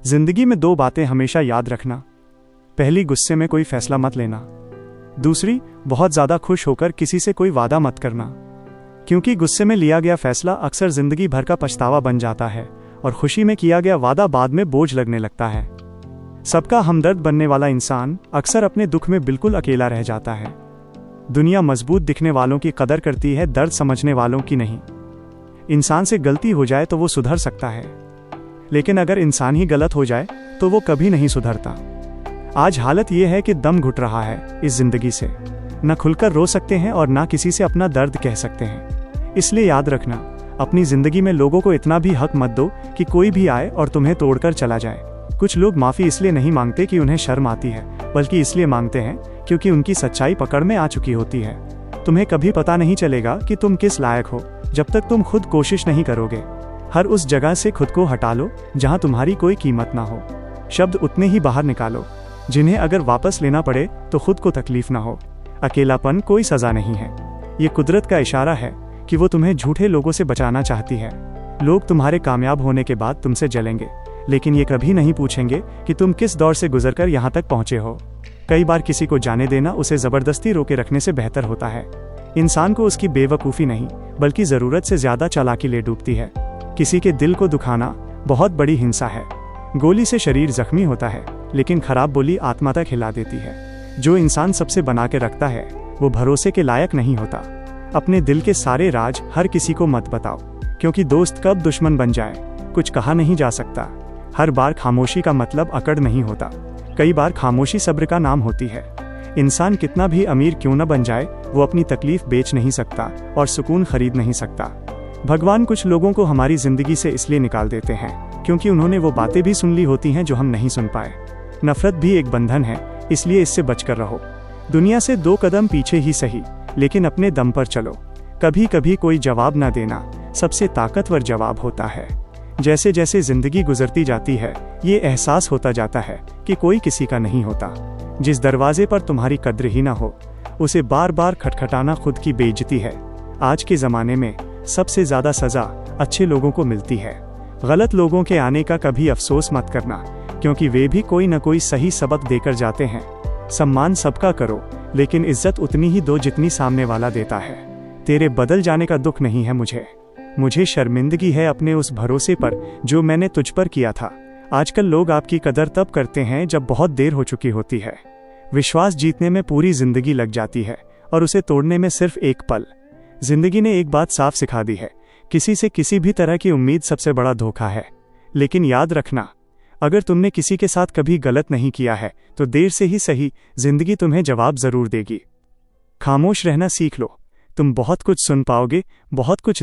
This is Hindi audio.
जिंदगी में दो बातें हमेशा याद रखना। पहली, गुस्से में कोई फैसला मत लेना। दूसरी, बहुत ज्यादा खुश होकर किसी से कोई वादा मत करना, क्योंकि गुस्से में लिया गया फैसला अक्सर जिंदगी भर का पछतावा बन जाता है और खुशी में किया गया वादा बाद में बोझ लगने लगता है। सबका हमदर्द बनने वाला इंसान अक्सर अपने दुख में बिल्कुल अकेला रह जाता है। दुनिया मजबूत दिखने वालों की कदर करती है, दर्द समझने वालों की नहीं। इंसान से गलती हो जाए तो वो सुधर सकता है, लेकिन अगर इंसान ही गलत हो जाए तो वो कभी नहीं सुधरता। आज हालत ये है कि दम घुट रहा है इस जिंदगी से, न खुलकर रो सकते हैं और ना किसी से अपना दर्द कह सकते हैं। इसलिए याद रखना, अपनी जिंदगी में लोगों को इतना भी हक मत दो कि कोई भी आए और तुम्हें तोड़कर चला जाए। कुछ लोग माफी इसलिए नहीं मांगते कि उन्हें शर्म आती है, बल्कि इसलिए मांगते हैं क्योंकि उनकी सच्चाई पकड़ में आ चुकी होती है। तुम्हें कभी पता नहीं चलेगा कि तुम किस लायक हो जब तक तुम खुद कोशिश नहीं करोगे। हर उस जगह से खुद को हटा लो जहां तुम्हारी कोई कीमत ना हो। शब्द उतने ही बाहर निकालो जिन्हें अगर वापस लेना पड़े तो खुद को तकलीफ ना हो। अकेलापन कोई सजा नहीं है, ये कुदरत का इशारा है कि वो तुम्हें झूठे लोगों से बचाना चाहती है। लोग तुम्हारे कामयाब होने के बाद तुमसे जलेंगे, लेकिन ये कभी नहीं पूछेंगे कि तुम किस दौर से गुजरकर यहाँ तक पहुंचे हो। कई बार किसी को जाने देना उसे जबरदस्ती रोके रखने से बेहतर होता है। इंसान को उसकी बेवकूफ़ी नहीं बल्कि ज़रूरत से ज़्यादा चालाकी ले डूबती है। किसी के दिल को दुखाना बहुत बड़ी हिंसा है। गोली से शरीर जख्मी होता है, लेकिन खराब बोली आत्मा तक हिला देती है। जो इंसान सबसे बना के रखता है वो भरोसे के लायक नहीं होता। अपने दिल के सारे राज हर किसी को मत बताओ, क्योंकि दोस्त कब दुश्मन बन जाए कुछ कहा नहीं जा सकता। हर बार खामोशी का मतलब अकड़ नहीं होता, कई बार खामोशी सब्र का नाम होती है। इंसान कितना भी अमीर क्यों न बन जाए, वो अपनी तकलीफ बेच नहीं सकता और सुकून खरीद नहीं सकता। भगवान कुछ लोगों को हमारी जिंदगी से इसलिए निकाल देते हैं क्योंकि उन्होंने वो बातें भी सुन ली होती हैं जो हम नहीं सुन पाए। नफरत भी एक बंधन है, इसलिए इससे बचकर रहो। दुनिया से 2 कदम पीछे ही सही, लेकिन अपने दम पर चलो। कभी कभी कोई जवाब न देना सबसे ताकतवर जवाब होता है। जैसे जैसे जिंदगी गुजरती जाती है, ये एहसास होता जाता है कि कोई किसी का नहीं होता। जिस दरवाजे पर तुम्हारी कद्र ही ना हो, उसे बार बार खटखटाना खुद की बेइज्जती है। आज के ज़माने में सबसे ज़्यादा सज़ा अच्छे लोगों को मिलती है। गलत लोगों के आने का कभी अफसोस मत करना, क्योंकि वे भी कोई न कोई सही सबक देकर जाते हैं। सम्मान सबका करो, लेकिन इज्जत उतनी ही दो जितनी सामने वाला देता है। तेरे बदल जाने का दुख नहीं है मुझे शर्मिंदगी है अपने उस भरोसे पर जो मैंने तुझ पर किया था। आजकल लोग आपकी कदर तब करते हैं जब बहुत देर हो चुकी होती है। विश्वास जीतने में पूरी जिंदगी लग जाती है और उसे तोड़ने में सिर्फ एक पल। जिंदगी ने एक बात साफ सिखा दी है, किसी से किसी भी तरह की उम्मीद सबसे बड़ा धोखा है। लेकिन याद रखना, अगर तुमने किसी के साथ कभी गलत नहीं किया है तो देर से ही सही जिंदगी तुम्हें जवाब जरूर देगी। खामोश रहना सीख लो, तुम बहुत कुछ सुन पाओगे, बहुत कुछ